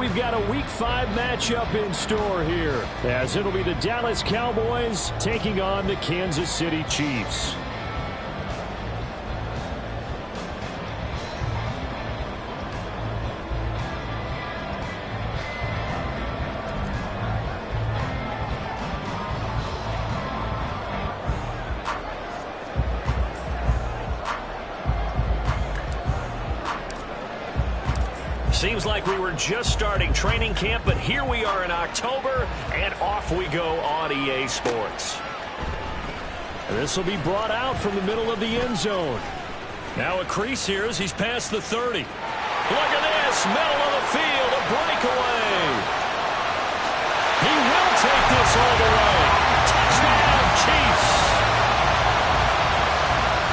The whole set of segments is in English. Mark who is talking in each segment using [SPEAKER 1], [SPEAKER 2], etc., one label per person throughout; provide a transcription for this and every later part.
[SPEAKER 1] we've got a Week 5 matchup in store here, as it'll be the Dallas Cowboys taking on the Kansas City Chiefs.
[SPEAKER 2] Seems like we were just starting training camp, but here we are in October, and off we go on EA Sports.
[SPEAKER 1] This will be brought out from the middle of the end zone.
[SPEAKER 2] Now a crease here as he's past the 30. Look at this, middle of the field, a breakaway. He will take this all the way. Touchdown, Chiefs.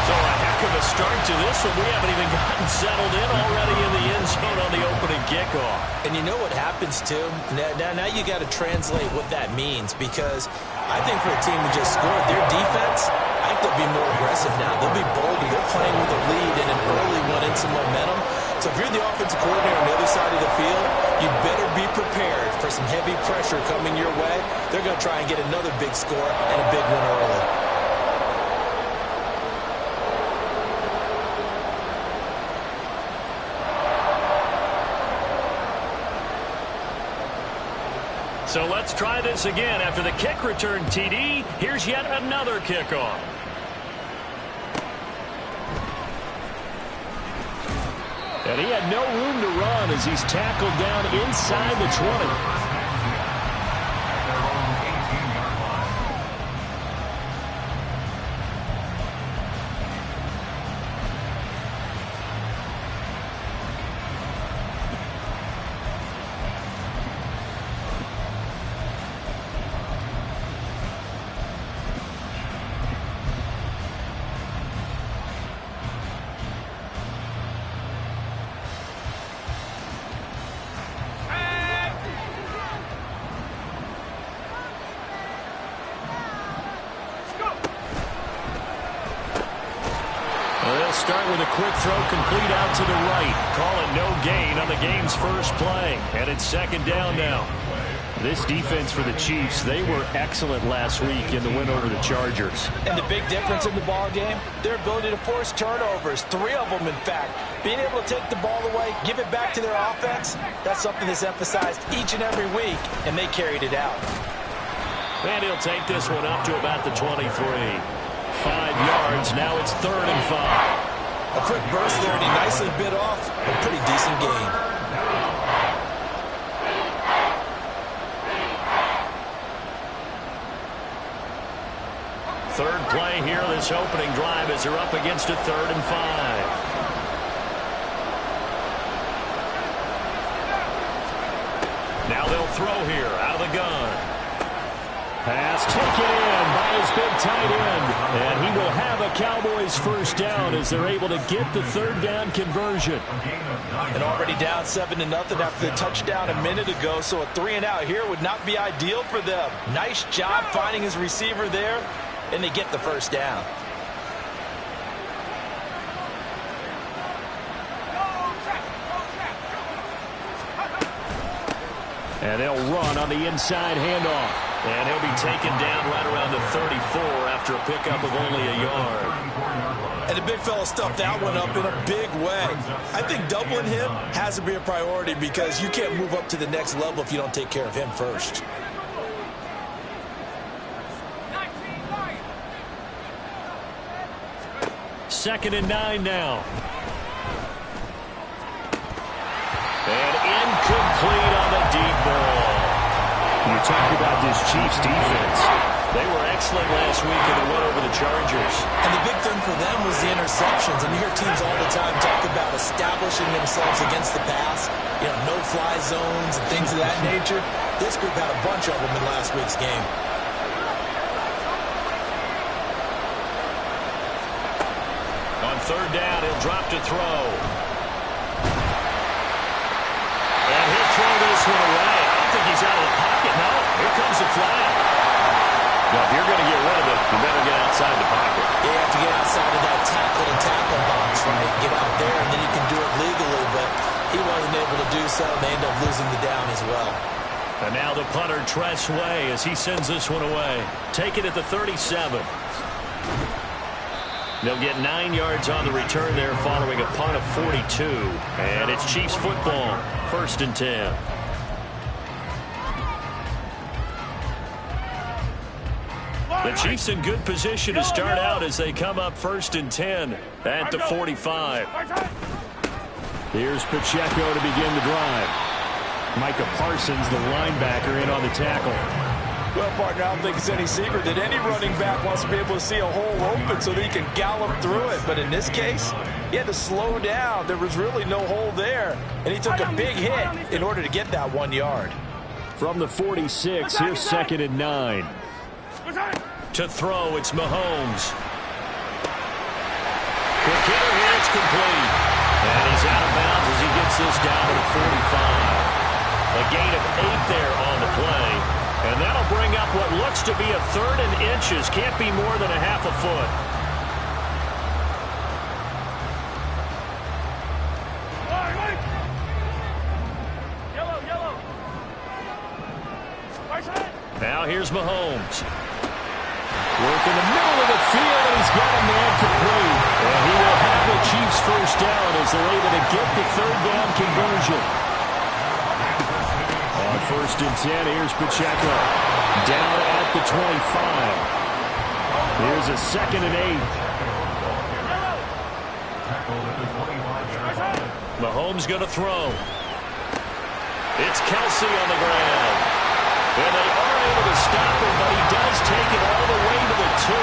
[SPEAKER 2] So a heck of a start to this one. We haven't even gotten settled in already in the end zone on the opening kickoff.
[SPEAKER 3] And you know what happens, too? Now you got to translate what that means, because I think for a team who just scored, their defense, I think they'll be more aggressive now. They'll be bolder. They're playing with a lead and an early one and some momentum. So if you're the offensive coordinator on the other side of the field, you better be prepared for some heavy pressure coming your way. They're going to try and get another big score and a big one early.
[SPEAKER 2] So let's try this again. After the kick return TD, here's yet another kickoff.
[SPEAKER 1] And he had no room to run as he's tackled down inside the 20. Start with a quick throw complete out to the right. Call it no gain on the game's first play. And it's second down now. This defense for the Chiefs, they were excellent last week in the win over the Chargers.
[SPEAKER 3] And the big difference in the ball game, their ability to force turnovers, 3 of them in fact. Being able to take the ball away, give it back to their offense, that's something that's emphasized each and every week, and they carried it out.
[SPEAKER 2] And he'll take this one up to about the 23. 5 yards, now it's 3rd and 5.
[SPEAKER 3] A quick burst there, and he nicely bit off a pretty decent gain.
[SPEAKER 2] Third play here, this opening drive, as they're up against a 3rd and 5. Now they'll throw here, out of the gun. Pass taken in by his big tight end. And he will have a Cowboys first down as they're able to get the 3rd down conversion.
[SPEAKER 3] And already down 7-0 after the touchdown a minute ago, so a 3-and-out here would not be ideal for them. Nice job finding his receiver there, and they get the first down.
[SPEAKER 1] And they'll run on the inside handoff.
[SPEAKER 2] And he'll be taken down right around the 34 after a pickup of only a yard.
[SPEAKER 3] And the big fella stuffed that one up in a big way. I think doubling him has to be a priority, because you can't move up to the next level if you don't take care of him first.
[SPEAKER 1] Second and 9 now.
[SPEAKER 2] And incomplete on the deep ball.
[SPEAKER 1] You talk about this Chiefs defense.
[SPEAKER 2] They were excellent last week in the win over the Chargers.
[SPEAKER 3] And the big thing for them was the interceptions. And you hear teams all the time talk about establishing themselves against the pass. You know, no-fly zones and things of that nature. This group had a bunch of them in last week's game.
[SPEAKER 2] On 3rd down, he'll drop to throw. And he'll throw this one away. I don't think he's out of the pocket. No, here comes the flag. Now, if you're going to get rid of it, you better get outside the pocket.
[SPEAKER 3] You have to get outside of that tackle-to-tackle box, right? Get out there, and then you can do it legally. But He wasn't able to do so. They end up losing the down as well.
[SPEAKER 1] And now the punter Tress Way as he sends this one away. Take it at the 37. They'll get 9 yards on the return there following a punt of 42. And it's Chiefs football, 1st and 10. The Chiefs in good position to start out as they come up 1st and 10 at the 45.
[SPEAKER 2] Here's Pacheco to begin the drive. Micah Parsons, the linebacker, in on the tackle.
[SPEAKER 4] Well, partner, I don't think it's any secret that any running back wants to be able to see a hole open so that he can gallop through it. But in this case, he had to slow down. There was really no hole there, and he took a big hit in order to get that 1 yard.
[SPEAKER 2] From the 46, here's 2nd and 9.
[SPEAKER 1] To throw, it's Mahomes. Quick hitter here, it's complete. And he's out of bounds as he gets this down to the 45. A gain of 8 there on the play. And that'll bring up what looks to be a 3rd and inches. Can't be more than a half a foot. Now here's Mahomes. Work in the middle of the field, and he's got a man complete. And he will have the Chiefs 1st down as they're able to get the 3rd down conversion. On 1st and 10, here's Pacheco. Down at the 25. Here's a 2nd and 8. Mahomes going to throw. It's Kelsey on the ground. And they are able to stop him, but he does take it all the way to the 2.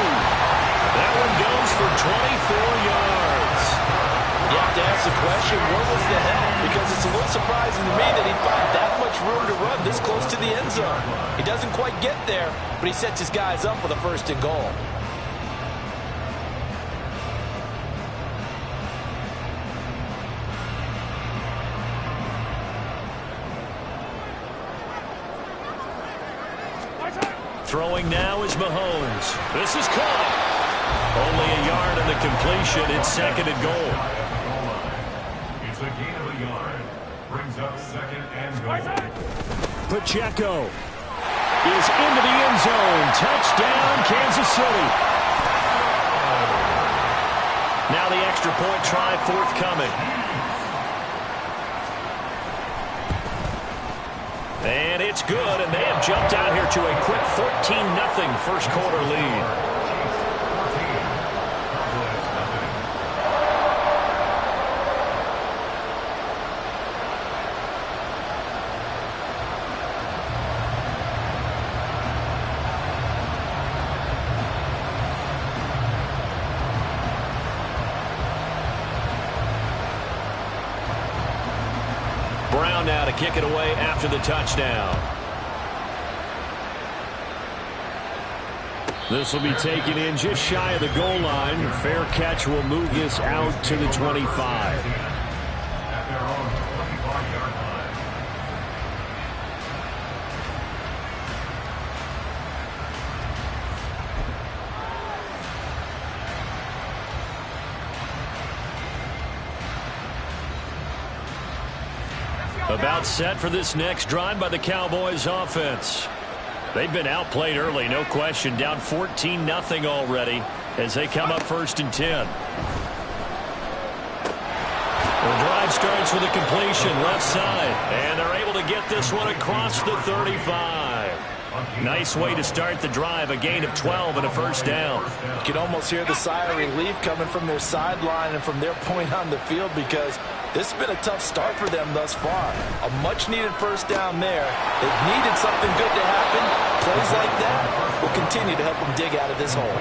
[SPEAKER 1] That one goes for 24 yards.
[SPEAKER 3] You have to ask the question, where was the head? Because it's a little surprising to me that he'd find that much room to run this close to the end zone. He doesn't quite get there, but he sets his guys up with a 1st and goal.
[SPEAKER 1] Throwing now is Mahomes. This is caught. Only a yard on the completion. It's 2nd and goal.
[SPEAKER 5] It's a gain of a yard. Brings up 2nd and goal.
[SPEAKER 2] Pacheco is into the end zone. Touchdown, Kansas City.
[SPEAKER 1] Now the extra point try forthcoming. And it's good, and they have jumped out here to a quick 14-0 first quarter lead. Brown now to kick it away after the touchdown.
[SPEAKER 2] This will be taken in just shy of the goal line. A fair catch will move this out to the 25.
[SPEAKER 5] At their own 25-yard line.
[SPEAKER 1] About set for this next drive by the Cowboys offense. They've been outplayed early, no question. Down 14-0 already as they come up 1st and 10. The drive starts with a completion left side. And they're able to get this one across the 35. Nice way to start the drive. A gain of 12 and a 1st down.
[SPEAKER 3] You can almost hear the sigh of relief coming from their sideline and from their point on the field because this has been a tough start for them thus far. A much-needed 1st down there. They've needed something good to happen. Plays like that will continue to help them dig out of this hole.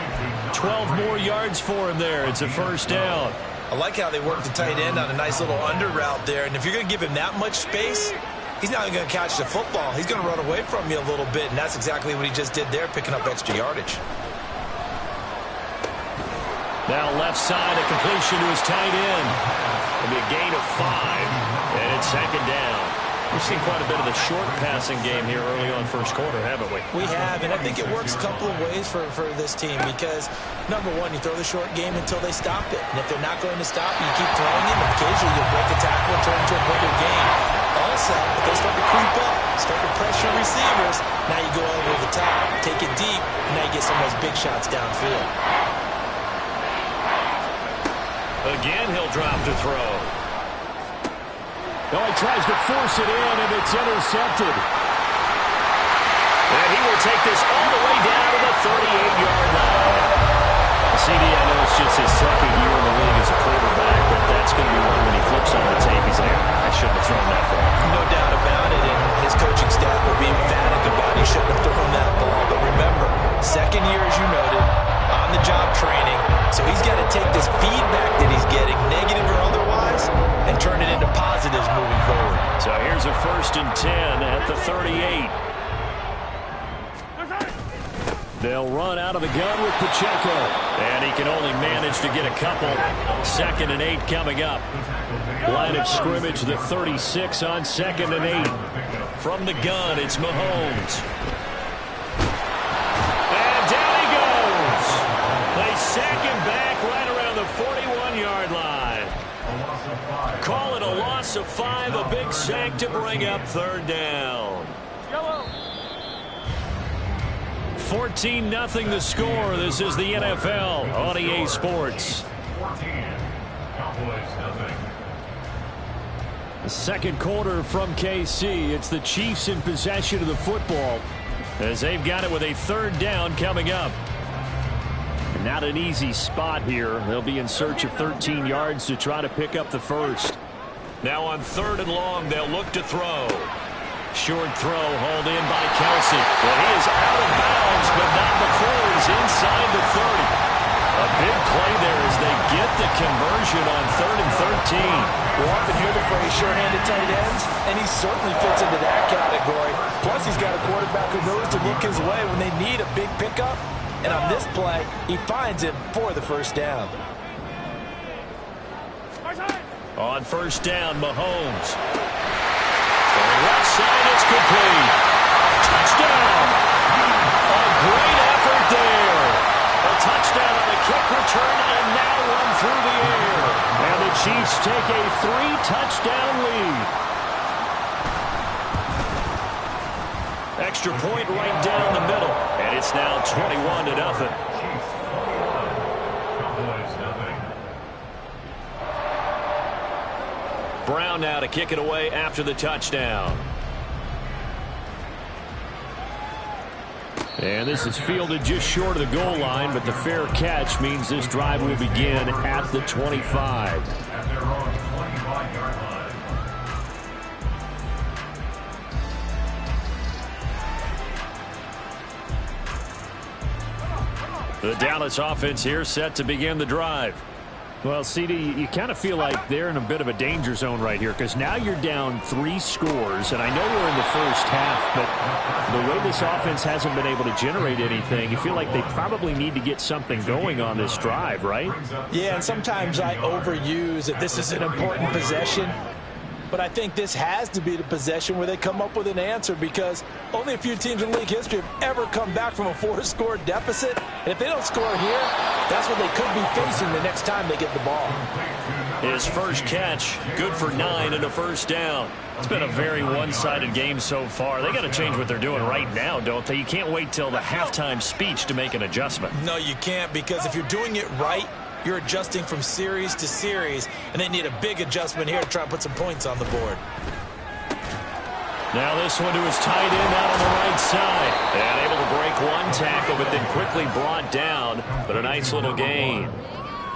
[SPEAKER 1] 12 more yards for him there. It's a 1st down.
[SPEAKER 3] I like how they work the tight end on a nice little under route there. And if you're going to give him that much space, he's not going to catch the football. He's going to run away from you a little bit, and that's exactly what he just did there, picking up extra yardage.
[SPEAKER 1] Now left side, a completion to his tight end. It'll be a gain of 5, and it's 2nd down. We've seen quite a bit of the short passing game here early on first quarter, haven't we?
[SPEAKER 3] We have, and I think it works a couple of ways for this team because, number one, you throw the short game until they stop it. And if they're not going to stop, you keep throwing it, and occasionally you'll break a tackle and turn into a bigger game. Also, if they start to creep up, start to pressure receivers, now you go over the top, take it deep, and now you get some of those big shots downfield.
[SPEAKER 1] Again, he'll drop to throw. Oh, he tries to force it in, and it's intercepted. And he will take this all the way down to the 38-yard line. CD, I know it's just his second year in the league as a quarterback, but that's going to be one when he flips on the tape. He's like, I shouldn't have thrown that ball.
[SPEAKER 3] No doubt about it, and his coaching staff will be emphatic about he shouldn't have thrown that ball. But remember, second year, as you noted, on-the-job training, so he's got to take this feedback that he's getting, negative or otherwise, and turn it into positives moving forward.
[SPEAKER 1] So here's a 1st and 10 at the 38. They'll run out of the gun with Pacheco. And he can only manage to get a couple. 2nd and 8 coming up. Line of scrimmage, the 36 on 2nd and 8. From the gun, it's Mahomes. And down he goes. They sack him back right around the 41-yard line. Call it a loss of 5, a big sack to bring up 3rd down. 14-0 the score. This is the NFL on EA Sports.
[SPEAKER 5] 14. Cowboys nothing.
[SPEAKER 1] The second quarter from KC. It's the Chiefs in possession of the football as they've got it with a 3rd down coming up. And not an easy spot here. They'll be in search of 13 yards to try to pick up the first. Now on 3rd and long, they'll look to throw. Short throw hauled in by Kelsey. Well, he is out of bounds, but not before he's inside the 30. A big play there as they get the conversion on 3rd and 13.
[SPEAKER 4] We often hear the phrase sure-handed tight ends, and he certainly fits into that category. Plus, he's got a quarterback who knows to look his way when they need a big pickup. And on this play, he finds him for the 1st down.
[SPEAKER 1] On 1st down, Mahomes. Left side, it's complete. Touchdown. A great effort there. A touchdown on a kick return and now one through the air. And the Chiefs take a 3-touchdown lead. Extra point right down the middle. And it's now 21-0. Brown now to kick it away after the touchdown. And this is fielded just short of the goal line, but the fair catch means this drive will begin at the 25.
[SPEAKER 5] At their own 25-yard line.
[SPEAKER 1] The Dallas offense here set to begin the drive. Well, CD, you kind of feel like they're in a bit of a danger zone right here because now you're down 3 scores, and I know we're in the first half, but the way this offense hasn't been able to generate anything, you feel like they probably need to get something going on this drive, right?
[SPEAKER 3] Yeah, and sometimes I overuse that this is an important possession. But I think this has to be the possession where they come up with an answer because only a few teams in league history have ever come back from a 4-score deficit. And if they don't score here, that's what they could be facing the next time they get the ball.
[SPEAKER 1] His first catch, good for 9 and a 1st down. It's been a very one-sided game so far. They got to change what they're doing right now, don't they? You can't wait till the halftime speech to make an adjustment.
[SPEAKER 3] No, you can't, because if you're doing it right, you're adjusting from series to series, and they need a big adjustment here to try and put some points on the board.
[SPEAKER 1] Now this one to his tight end out on the right side. And able to break one tackle, but then quickly brought down. But a nice little gain.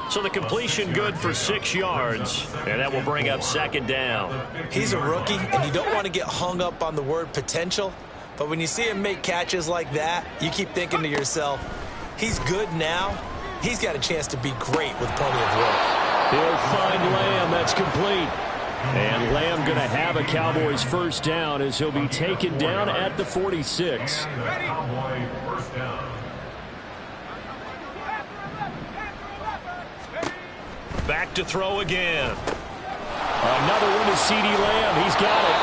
[SPEAKER 1] So the completion good for 6 yards, and that will bring up 2nd down.
[SPEAKER 3] He's a rookie, and you don't want to get hung up on the word potential. But when you see him make catches like that, you keep thinking to yourself, he's good now. He's got a chance to be great with plenty of work.
[SPEAKER 1] He'll find Lamb. That's complete. And Lamb going to have a Cowboys 1st down as he'll be taken down at the 46.
[SPEAKER 5] Cowboy 1st down.
[SPEAKER 1] Back to throw again. Another one to CD Lamb. He's got it.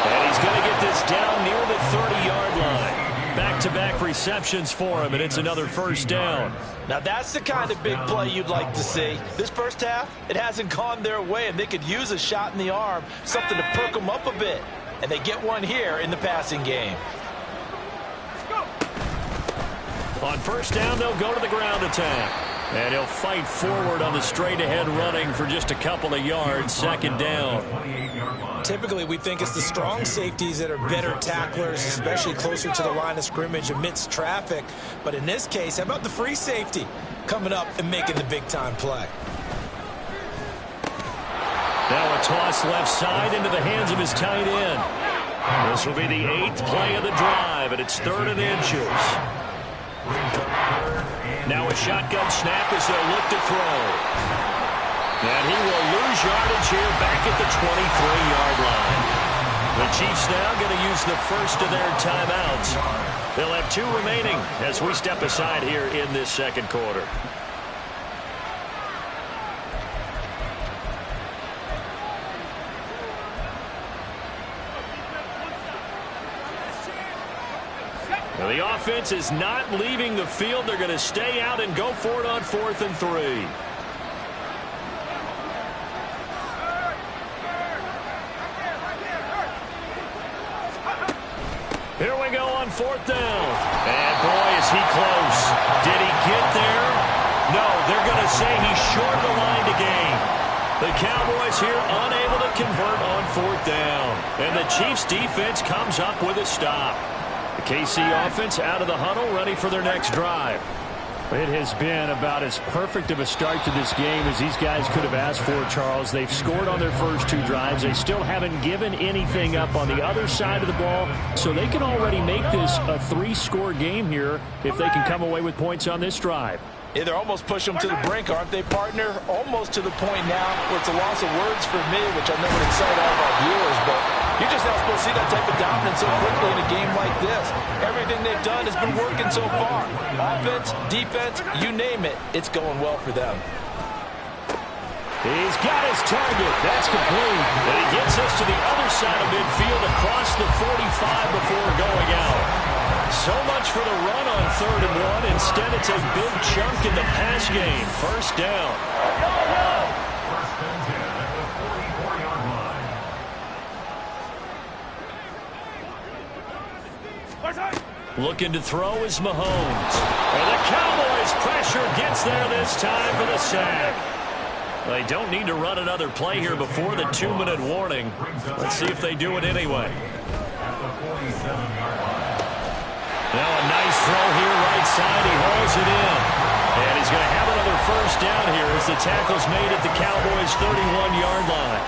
[SPEAKER 1] And he's going to get this down near the 30-yard line. Back-to-back receptions for him, and it's another first down.
[SPEAKER 3] Now that's the kind of big play you'd like to see. This first half, it hasn't gone their way, and they could use a shot in the arm, something to perk them up a bit. And they get one here in the passing game.
[SPEAKER 1] On first down, they'll go to the ground attack. And he'll fight forward on the straight-ahead running for just a couple of yards, second down.
[SPEAKER 3] Typically, we think it's the strong safeties that are better tacklers, especially closer to the line of scrimmage amidst traffic. But in this case, how about the free safety coming up and making the big-time play?
[SPEAKER 1] Now a toss left side into the hands of his tight end. This will be the 8th play of the drive, and it's 3rd and inches. Now a shotgun snap as they'll look to throw. And he will lose yardage here back at the 23-yard line. The Chiefs now going to use the first of their timeouts. They'll have 2 remaining as we step aside here in this second quarter. Well, the offense is not leaving the field. They're going to stay out and go for it on 4th and 3. Here we go on 4th down. And boy, is he close. Did he get there? No, they're going to say he's short of the line to gain. The Cowboys here unable to convert on 4th down. And the Chiefs defense comes up with a stop. The KC offense out of the huddle, ready for their next drive. It has been about as perfect of a start to this game as these guys could have asked for, Charles. They've scored on their first 2 drives. They still haven't given anything up on the other side of the ball, so they can already make this a 3-score game here if they can come away with points on this drive.
[SPEAKER 3] Yeah, they're almost pushing them to the brink, aren't they, partner? Almost to the point now where it's a loss of words for me, which I know would excite all of our viewers, but you're just not supposed to see that type of dominance so quickly in a game like this. Everything they've done has been working so far. Offense, defense, you name it, it's going well for them.
[SPEAKER 1] He's got his target. That's complete. And he gets us to the other side of midfield across the 45 before going out. So much for the run on 3rd and 1. Instead, it's a big chunk in the pass game. First down.
[SPEAKER 5] First and 10 at the 44-yard line.
[SPEAKER 1] Looking to throw is Mahomes. And the Cowboys pressure gets there this time for the sack. They don't need to run another play here before the 2-minute warning. Let's see if they do it anyway.
[SPEAKER 5] At the 47-yard line.
[SPEAKER 1] Now a nice throw here right side. He hauls it in. And he's going to have another first down here as the tackle's made at the Cowboys' 31-yard line.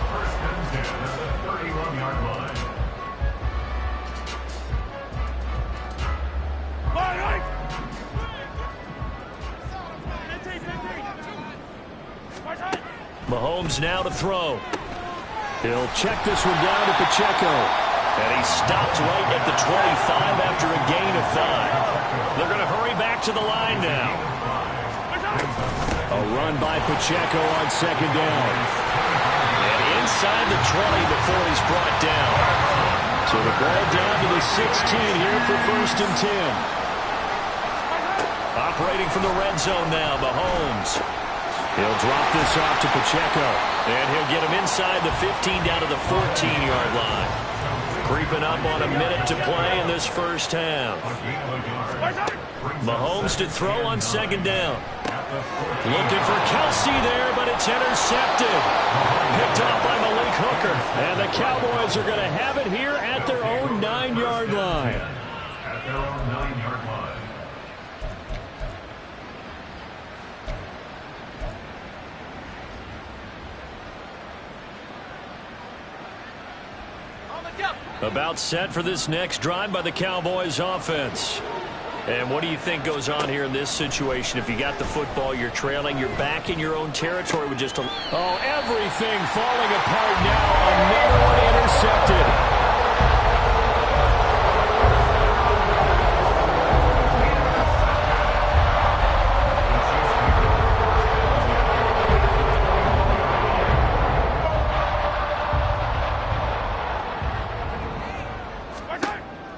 [SPEAKER 5] First and 10 at the 31-yard line.
[SPEAKER 1] Mahomes now to throw. He'll check this one down to Pacheco. And he stopped right at the 25 after a gain of 5. They're going to hurry back to the line now. A run by Pacheco on second down. And inside the 20 before he's brought down. So the ball down to the 16 here for 1st and 10. Operating from the red zone now, Mahomes. He'll drop this off to Pacheco. And he'll get him inside the 15 down to the 14-yard line. Creeping up on a minute to play in this first half. Mahomes to throw on second down. Looking for Kelsey there, but it's intercepted. Picked off by Malik Hooker. And the Cowboys are going to have it here at their own 9-yard line.
[SPEAKER 5] At their own 9-yard line.
[SPEAKER 1] About set for this next drive by the Cowboys offense. And what do you think goes on here in this situation? If you got the football, you're trailing, you're back in your own territory with just a... Oh, everything falling apart now. Another one intercepted.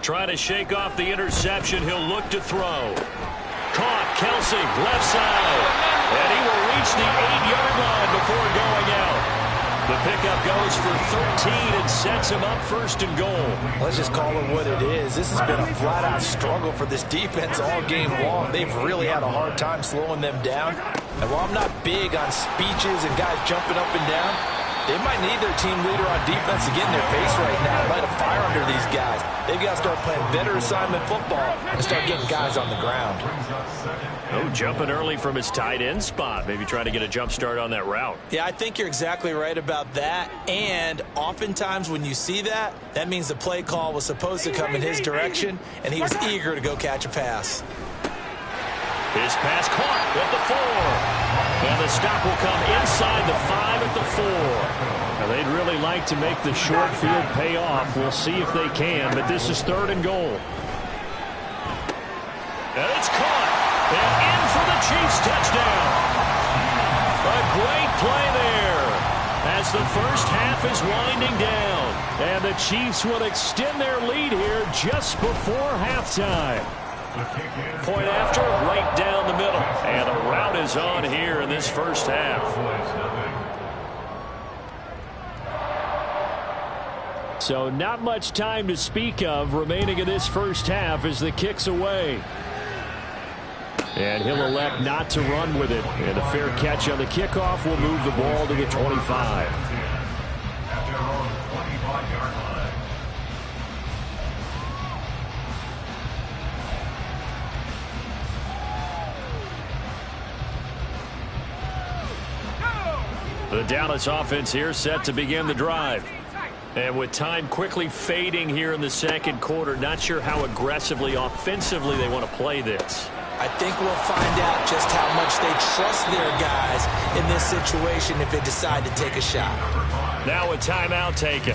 [SPEAKER 1] Trying to shake off the interception. He'll look to throw. Caught. Kelsey, left side. And he will reach the 8-yard line before going out. The pickup goes for 13 and sets him up first and goal.
[SPEAKER 3] Let's just call it what it is. This has been a flat-out struggle for this defense all game long. They've really had a hard time slowing them down. And while I'm not big on speeches and guys jumping up and down, they might need their team leader on defense to get in their face right now, light a fire under these guys. They've got to start playing better assignment football and start getting guys on the ground.
[SPEAKER 1] Oh, jumping early from his tight end spot. Maybe trying to get a jump start on that route.
[SPEAKER 3] Yeah, I think you're exactly right about that. And oftentimes when you see that, that means the play call was supposed to come in his direction, and he was eager to go catch a pass.
[SPEAKER 1] His pass caught at the 4. And the stop will come inside the 5 at the 4. Now, they'd really like to make the short field pay off. We'll see if they can, but this is 3rd and goal. And it's caught. And in for the Chiefs touchdown. A great play there as the first half is winding down. And the Chiefs will extend their lead here just before halftime. Point after, right down the middle. And the route is on here in this first half. So not much time to speak of remaining in this first half as the kick's away. And he'll elect not to run with it. And a fair catch on the kickoff will move the ball to the 25. The Dallas offense here set to begin the drive. And with time quickly fading here in the second quarter, not sure how aggressively, offensively they want to play this.
[SPEAKER 3] I think we'll find out just how much they trust their guys in this situation if they decide to take a shot.
[SPEAKER 1] Now a timeout taken.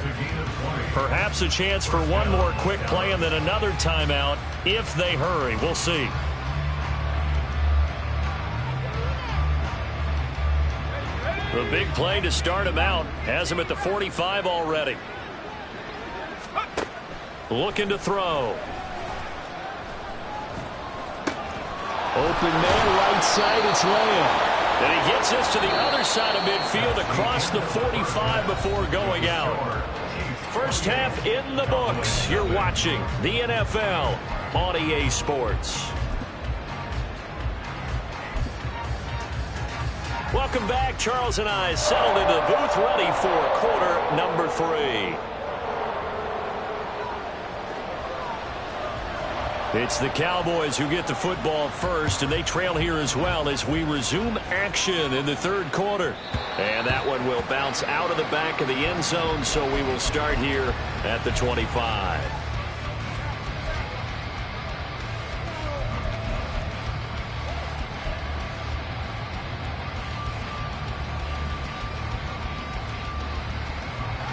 [SPEAKER 1] Perhaps a chance for one more quick play and then another timeout if they hurry. We'll see. The big play to start him out has him at the 45 already. Looking to throw.
[SPEAKER 2] Open man, right side, it's Lamb.
[SPEAKER 1] And he gets us to the other side of midfield across the 45 before going out. First half in the books. You're watching the NFL on EA Sports. Welcome back. Charles and I settled into the booth ready for quarter number 3. It's the Cowboys who get the football first, and they trail here as well as we resume action in the third quarter. And that one will bounce out of the back of the end zone, so we will start here at the 25.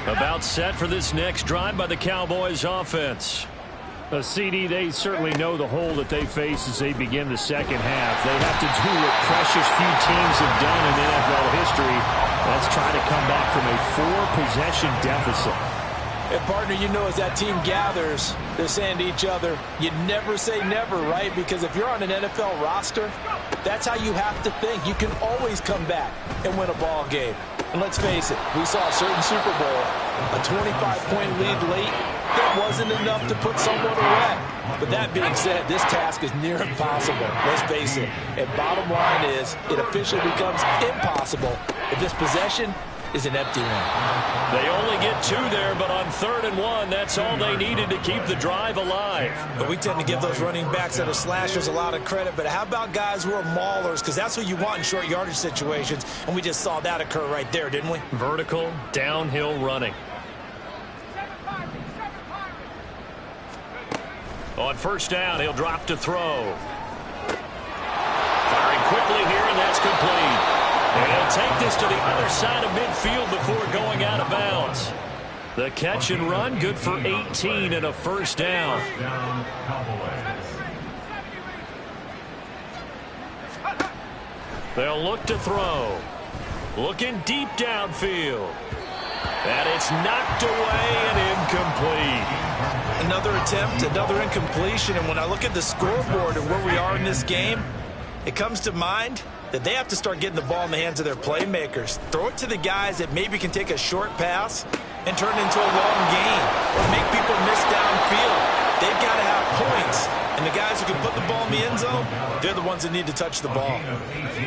[SPEAKER 1] About set for this next drive by the Cowboys offense.
[SPEAKER 2] CD, they certainly know the hole that they face as they begin the second half. They have to do what precious few teams have done in NFL history. That's try to come back from a 4-possession deficit.
[SPEAKER 3] And, partner, you know as that team gathers, they're saying to each other, you never say never, right? Because if you're on an NFL roster, that's how you have to think. You can always come back and win a ball game. And let's face it, we saw a certain Super Bowl, a 25-point lead late. That wasn't enough to put someone away. But that being said, this task is near impossible. Let's face it. And bottom line is, it officially becomes impossible if this possession is an empty one.
[SPEAKER 1] They only get 2 there, but on 3rd and 1, that's all they needed to keep the drive alive.
[SPEAKER 3] But we tend to give those running backs that are slashers a lot of credit. But how about guys who are maulers? Because that's what you want in short yardage situations. And we just saw that occur right there, didn't we?
[SPEAKER 1] Vertical, downhill running. On first down, he'll drop to throw. Firing quickly here, and that's complete. And he'll take this to the other side of midfield before going out of bounds. The catch and run, good for 18 and a first down. They'll look to throw. Looking deep downfield. And it's knocked away and incomplete.
[SPEAKER 3] Another attempt, another incompletion. And when I look at the scoreboard and where we are in this game, it comes to mind that they have to start getting the ball in the hands of their playmakers. Throw it to the guys that maybe can take a short pass and turn it into a long gain or make people miss downfield. They've got to have points. And the guys who can put the ball in the end zone, they're the ones that need to touch the ball.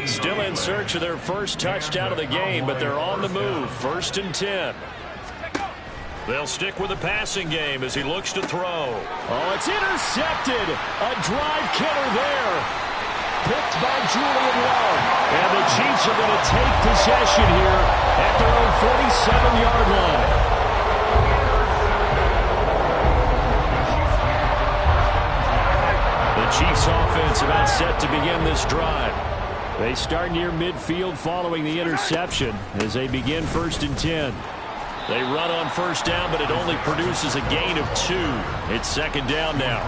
[SPEAKER 1] Still in search of their first touchdown of the game, but they're on the move. 1st and 10. They'll stick with the passing game as he looks to throw. Oh, it's intercepted. A drive killer there. Picked by Julian Love. And the Chiefs are going to take possession here at their own 47-yard line. The Chiefs offense about set to begin this drive. They start near midfield following the interception as they begin 1st and 10. They run on 1st down, but it only produces a gain of 2. It's 2nd down now.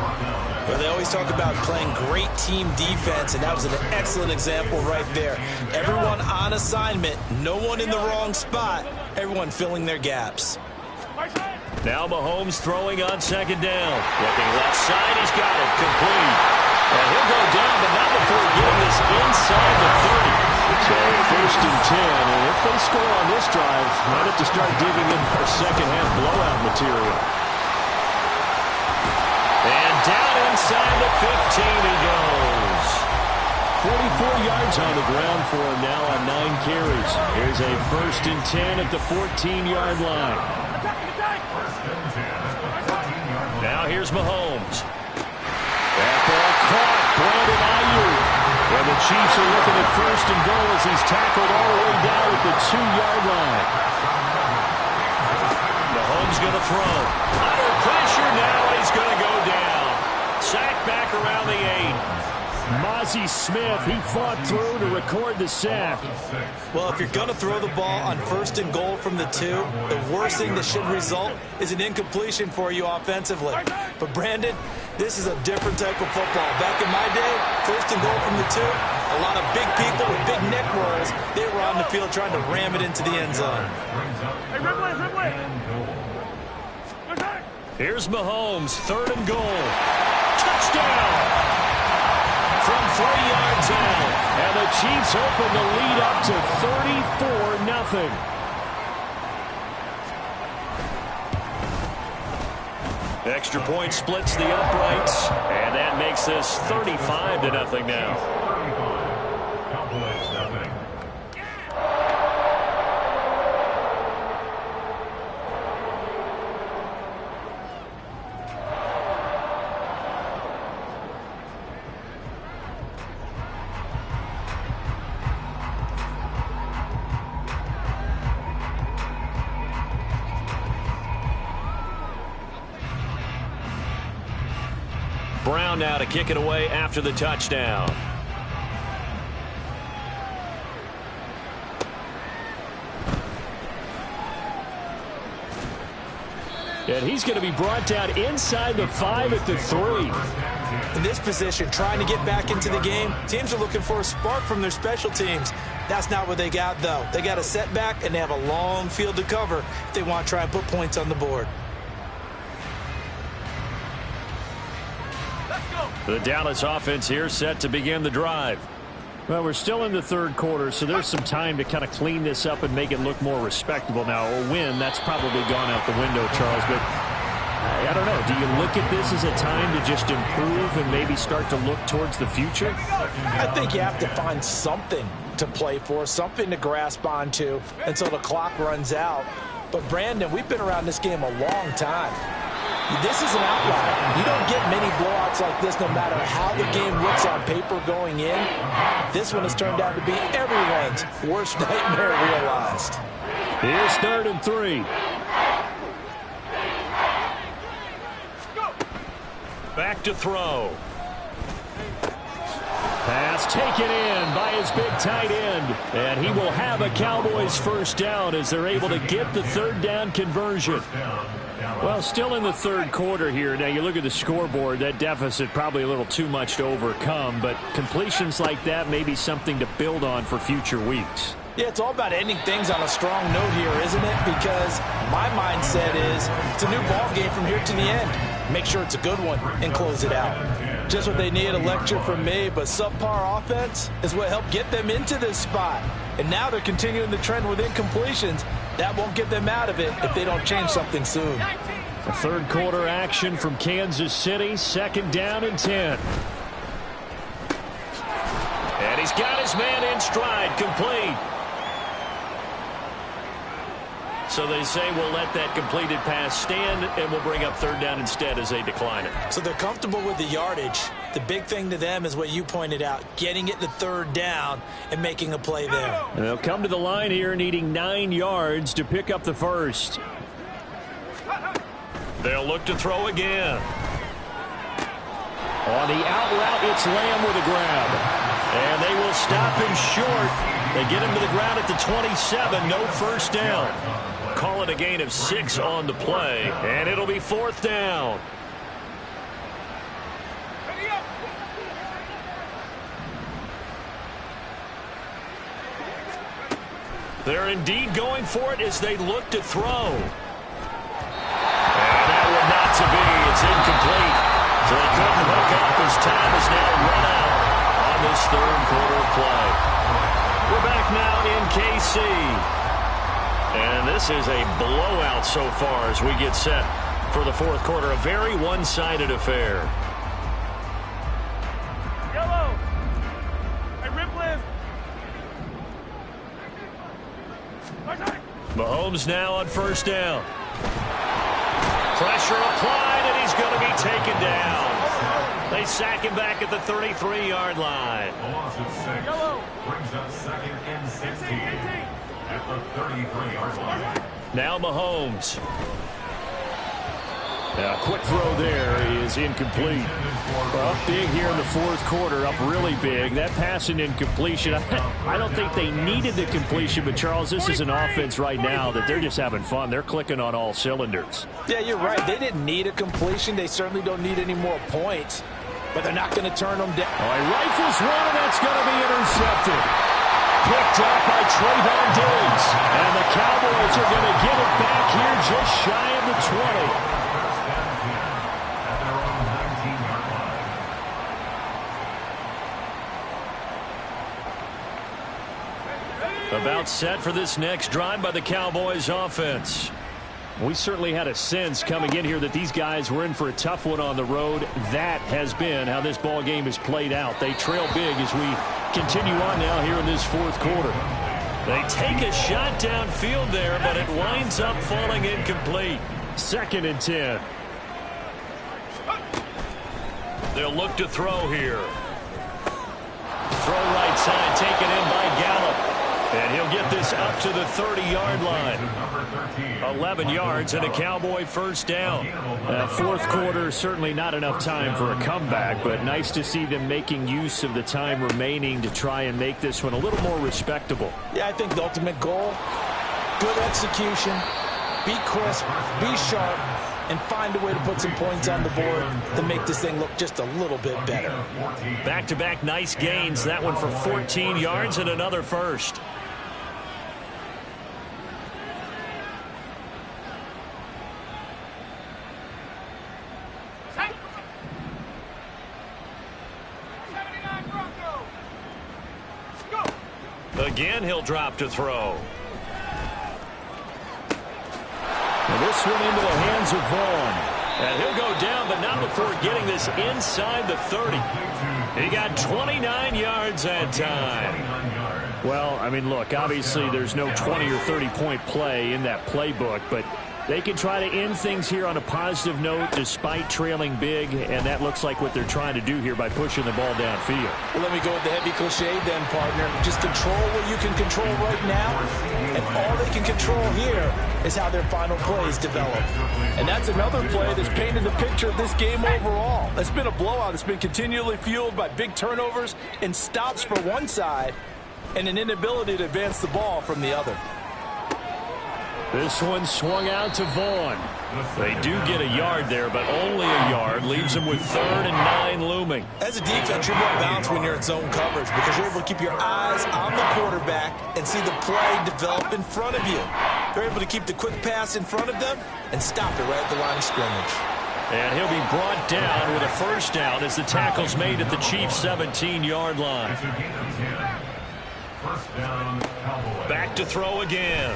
[SPEAKER 3] Well, they always talk about playing great team defense, and that was an excellent example right there. Everyone on assignment, no one in the wrong spot, everyone filling their gaps.
[SPEAKER 1] Now Mahomes throwing on 2nd down. Looking left side, he's got it complete. And he'll go down, but not before getting this inside the 30. So 1st and 10, and if they score on this drive, might have to start digging in for second-half blowout material. And down inside the 15 he goes. 44 yards on the ground for him now on 9 carries. Here's a 1st and 10 at the 14-yard line. Now here's Mahomes. That ball caught. Brandon Ayuk. And the Chiefs are looking at 1st and goal as he's tackled all the way down at the 2-yard line. Mahomes going to throw. Under pressure now. He's going to go down. Sacked back around the 8. Mozzie Smith, he fought through to record the sack.
[SPEAKER 3] Well, if you're going to throw the ball on 1st and goal from the 2, the worst thing that should result is an incompletion for you offensively. But, Brandon, this is a different type of football. Back in my day, 1st and goal from the 2, a lot of big people with big neck rolls, they were on the field trying to ram it into the end zone.
[SPEAKER 1] Here's Mahomes, 3rd and goal. Touchdown! From 3 yards out. And the Chiefs open the lead up to 34-0. Extra point splits the uprights, and that makes this 35-0 now. Brown now to kick it away after the touchdown. And he's going to be brought down inside the 5 at the 3.
[SPEAKER 3] In this position, trying to get back into the game, teams are looking for a spark from their special teams. That's not what they got, though. They got a setback, and they have a long field to cover if they want to try and put points on the board.
[SPEAKER 1] The Dallas offense here set to begin the drive.
[SPEAKER 2] Well, we're still in the 3rd quarter, so there's some time to kind of clean this up and make it look more respectable. Now, a win, that's probably gone out the window, Charles, but I don't know. Do you look at this as a time to just improve and maybe start to look towards the future?
[SPEAKER 3] I think you have to find something to play for, something to grasp onto until the clock runs out. But, Brandon, we've been around this game a long time. This is an outlier. You don't get many blowouts like this no matter how the game looks on paper going in. This one has turned out to be everyone's worst nightmare realized.
[SPEAKER 1] Here's 3rd and 3. Back to throw. Pass taken in by his big tight end. And he will have a Cowboys 1st down as they're able to get the 3rd down conversion. Well, still in the 3rd quarter here. Now, you look at the scoreboard, that deficit probably a little too much to overcome, but completions like that may be something to build on for future weeks.
[SPEAKER 3] Yeah, it's all about ending things on a strong note here, isn't it? Because my mindset is it's a new ball game from here to the end. Make sure it's a good one and close it out. Just what they need, a lecture from me, but subpar offense is what helped get them into this spot. And now they're continuing the trend with incompletions. That won't get them out of it if they don't change something soon.
[SPEAKER 1] A third quarter action from Kansas City, 2nd down and 10. And he's got his man in stride, complete. So they say we'll let that completed pass stand, and we'll bring up 3rd down instead as they decline it.
[SPEAKER 3] So they're comfortable with the yardage. The big thing to them is what you pointed out, getting it to 3rd down and making a play there.
[SPEAKER 1] And they'll come to the line here needing 9 yards to pick up the first. They'll look to throw again. On the out route, it's Lamb with a grab. And they will stop him short. They get him to the ground at the 27, no first down. Call it a gain of 6 on the play, and it'll be 4th down. They're indeed going for it as they look to throw. And that one not to be. It's incomplete. So they couldn't hook up as time is now run out on this 3rd quarter of play. We're back now in KC. And this is a blowout so far as we get set for the 4th quarter. A very one-sided affair.
[SPEAKER 6] Yellow. Hey, rip lift.
[SPEAKER 1] Mahomes now on 1st down. Pressure applied, and he's going to be taken down. They sack him back at the 33-yard line.
[SPEAKER 5] A loss of 6 brings up 2nd and 16 at the 33-yard line.
[SPEAKER 1] Now Mahomes. A quick throw there is incomplete. Up big here in the 4th quarter, up really big. That pass and incompletion, I don't think they needed the completion, but Charles, this is an offense right now that they're just having fun. They're clicking on all cylinders.
[SPEAKER 3] Yeah, you're right. They didn't need a completion. They certainly don't need any more points, but they're not going to turn them down.
[SPEAKER 1] Oh, he rifles one, and that's going to be intercepted. Picked up by Trayvon Diggs. And the Cowboys are going to get it back here just shy of the 20. About set for this next drive by the Cowboys offense. We certainly had a sense coming in here that these guys were in for a tough one on the road. That has been how this ball game has played out. They trail big as we continue on now here in this 4th quarter. They take a shot downfield there, but it winds up falling incomplete. 2nd and 10. They'll look to throw here. Throw right side, taken in by Gallup. And he'll get this up to the 30-yard line. 11 yards and a Cowboy 1st down. 4th quarter, certainly not enough time for a comeback, but nice to see them making use of the time remaining to try and make this one a little more respectable.
[SPEAKER 3] Yeah, I think the ultimate goal, good execution, be crisp, be sharp, and find a way to put some points on the board to make this thing look just a little bit better.
[SPEAKER 1] Back-to-back nice gains. That one for 14 yards and another first. Again, he'll drop to throw. And this one into the hands of Vaughn. And he'll go down, but not before getting this inside the 30. He got 29 yards that time. Well, I mean, look, obviously there's no 20 or 30-point play in that playbook, but they can try to end things here on a positive note despite trailing big, and that looks like what they're trying to do here by pushing the ball downfield.
[SPEAKER 3] Well, let me go with the heavy cliche then, partner. Just control what you can control right now, and all they can control here is how their final plays develop.
[SPEAKER 4] And that's another play that's painted the picture of this game overall. It's been a blowout. It's been continually fueled by big turnovers and stops for one side and an inability to advance the ball from the other.
[SPEAKER 1] This one swung out to Vaughn. They do get a yard there, but only a yard. Leaves them with 3rd and 9 looming.
[SPEAKER 3] As a defense, you're more balanced when you're in zone coverage because you're able to keep your eyes on the quarterback and see the play develop in front of you. They're able to keep the quick pass in front of them and stop it right at the line of scrimmage.
[SPEAKER 1] And he'll be brought down with a first down as the tackle's made at the Chiefs' 17-yard line.
[SPEAKER 5] First down, Cowboys.
[SPEAKER 1] Back to throw again.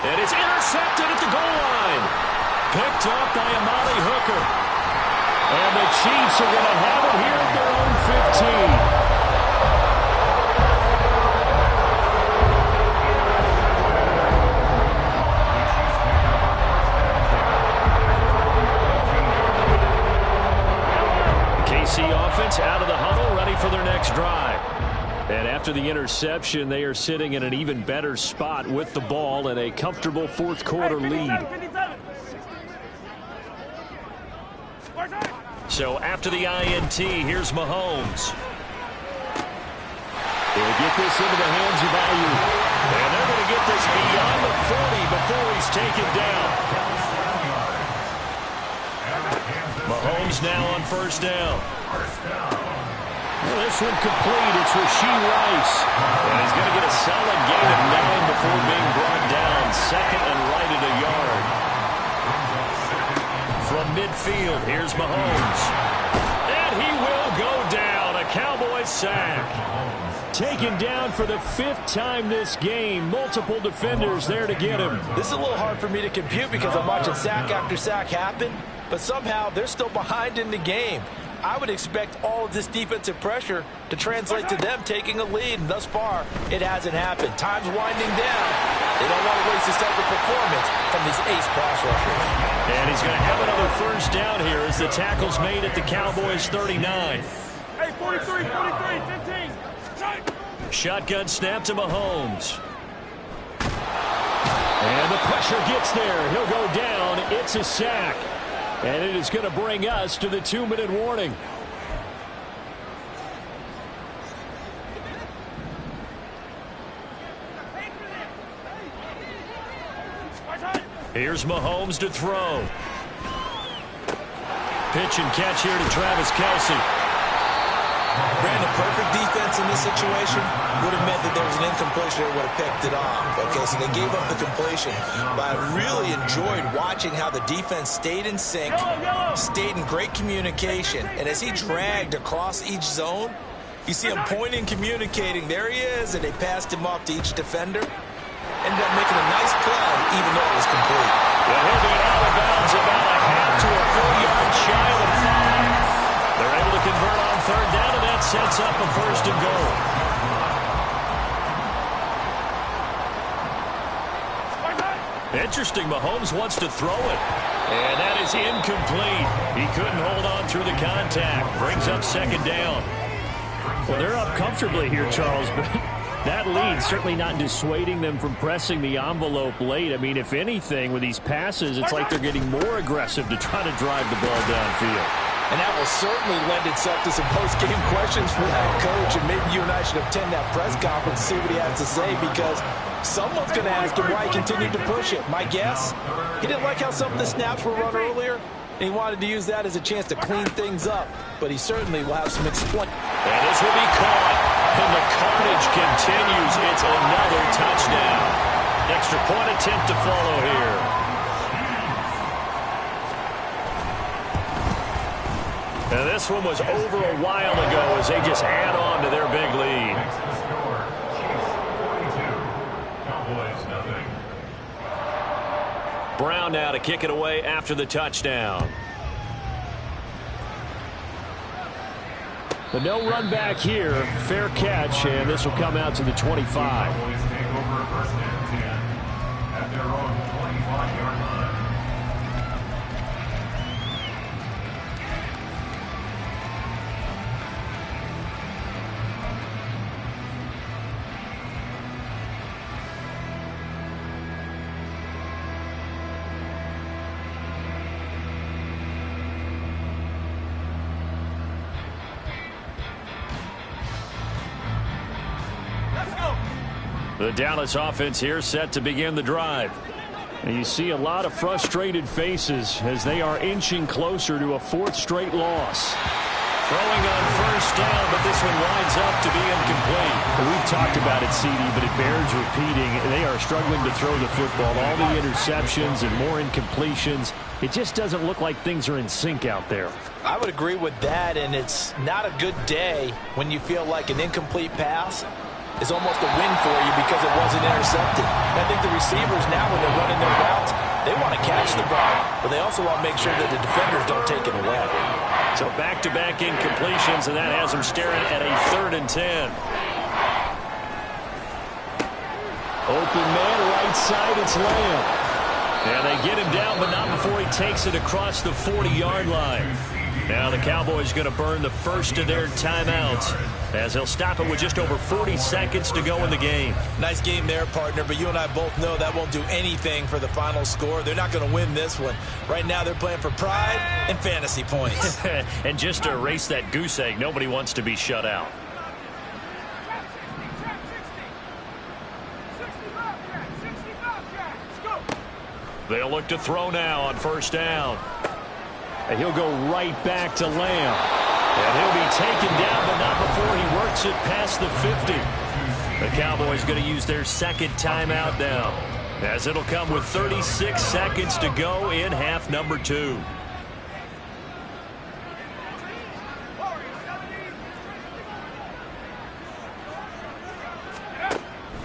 [SPEAKER 1] And it's intercepted at the goal line. Picked up by Amari Hooker. And the Chiefs are going to have it here at their own 15. KC offense out of the huddle, ready for their next drive. And after the interception, they are sitting in an even better spot with the ball and a comfortable fourth quarter lead. So after the INT, here's Mahomes. He'll get this into the hands of Ayuk. And they're going to get this beyond the 40 before he's taken down. Mahomes now on first down. Well, this one complete. It's Rashee Rice. And he's going to get a solid gain of 9 before being brought down. 2nd and right at a yard. From midfield, here's Mahomes. And he will go down. A Cowboys sack. Taken down for the 5th time this game. Multiple defenders there to get him.
[SPEAKER 3] This is a little hard for me to compute because I'm watching sack after sack happen, but somehow they're still behind in the game. I would expect all of this defensive pressure to translate to them taking a lead, and thus far, it hasn't happened. Time's winding down. They don't want to waste this type of performance from these ace pass rushers.
[SPEAKER 1] And he's going to have another first down here as the tackle's made at the Cowboys' 39.
[SPEAKER 6] Hey, 43, 15.
[SPEAKER 1] Shotgun snap to Mahomes. And the pressure gets there. He'll go down. It's a sack. And it is going to bring us to the 2-minute warning. Here's Mahomes to throw. Pitch and catch here to Travis Kelce.
[SPEAKER 3] Brandon, perfect defense in this situation would have meant that there was an incompletion or would have picked it off. Okay, so they gave up the completion. But I really enjoyed watching how the defense stayed in sync, stayed in great communication. And as he dragged across each zone, you see him pointing, communicating. There he is, and they passed him off to each defender. Ended up making a nice play, even though it was complete.
[SPEAKER 1] Well, he'll be out of bounds about a half to a full yard shy of the 5. They're able to convert on third down, and that sets up a first and goal. Interesting, Mahomes wants to throw it. And that is incomplete. He couldn't hold on through the contact. Brings up second down. Well, they're up comfortably here, Charles, but that lead certainly not dissuading them from pressing the envelope late. I mean, if anything, with these passes, it's like they're getting more aggressive to try to drive the ball downfield.
[SPEAKER 3] And that will certainly lend itself to some post-game questions for that coach. And maybe you and I should attend that press conference and see what he has to say, because someone's going to ask him why he continued to push it. My guess, he didn't like how some of the snaps were run earlier, and he wanted to use that as a chance to clean things up. But he certainly will have some explain.
[SPEAKER 1] And this will be caught, and the carnage continues. It's another touchdown. Extra point attempt to follow here. And this one was over a while ago as they just add on to their big lead. Brown now to kick it away after the touchdown. The no run back here. Fair catch, and this will come out to the 25. The Dallas offense here set to begin the drive. And you see a lot of frustrated faces as they are inching closer to a 4th straight loss. Throwing on first down, but this one winds up to be incomplete. We've talked about it, CD, but it bears repeating. They are struggling to throw the football. All the interceptions and more incompletions. It just doesn't look like things are in sync out there.
[SPEAKER 3] I would agree with that, and it's not a good day when you feel like an incomplete pass is almost a win for you because it wasn't intercepted. I think the receivers now, when they're running their routes, they want to catch the ball, but they also want to make sure that the defenders don't take it away.
[SPEAKER 1] So back-to-back incompletions, and that has them staring at a 3rd and 10. Open man, right side, it's Lamb. And they get him down, but not before he takes it across the 40-yard line. Now the Cowboys going to burn the first of their timeouts as they'll stop it with just over 40 seconds to go in the game.
[SPEAKER 3] Nice game there, partner, but you and I both know that won't do anything for the final score. They're not going to win this one. Right now they're playing for pride and fantasy points.
[SPEAKER 1] And just to erase that goose egg, nobody wants to be shut out. They'll look to throw now on first down. And he'll go right back to Lamb. And he'll be taken down, but not before he works it past the 50. The Cowboys going to use their 2nd timeout now, as it'll come with 36 seconds to go in half number 2.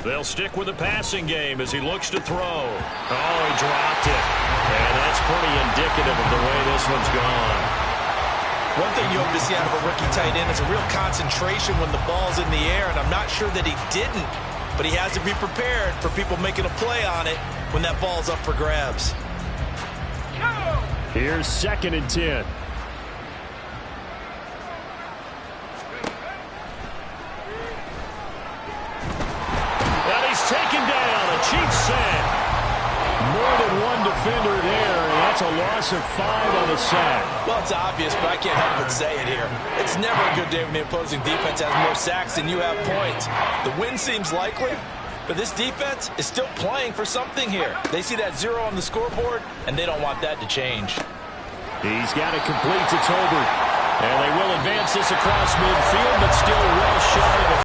[SPEAKER 1] They'll stick with the passing game as he looks to throw. Oh, he dropped it. And that's pretty indicative of the way this one's gone.
[SPEAKER 3] One thing you hope to see out of a rookie tight end is a real concentration when the ball's in the air, and I'm not sure that he didn't, but he has to be prepared for people making a play on it when that ball's up for grabs.
[SPEAKER 1] Here's 2nd and 10. Taken down, a Chiefs sack. More than one defender there, and that's a loss of 5 on the sack.
[SPEAKER 3] Well, it's obvious, but I can't help but say it here. It's never a good day when the opposing defense has more sacks than you have points. The win seems likely, but this defense is still playing for something here. They see that 0 on the scoreboard, and they don't want that to change.
[SPEAKER 1] He's got it complete to Tolbert. And they will advance this across midfield, but still well shy of a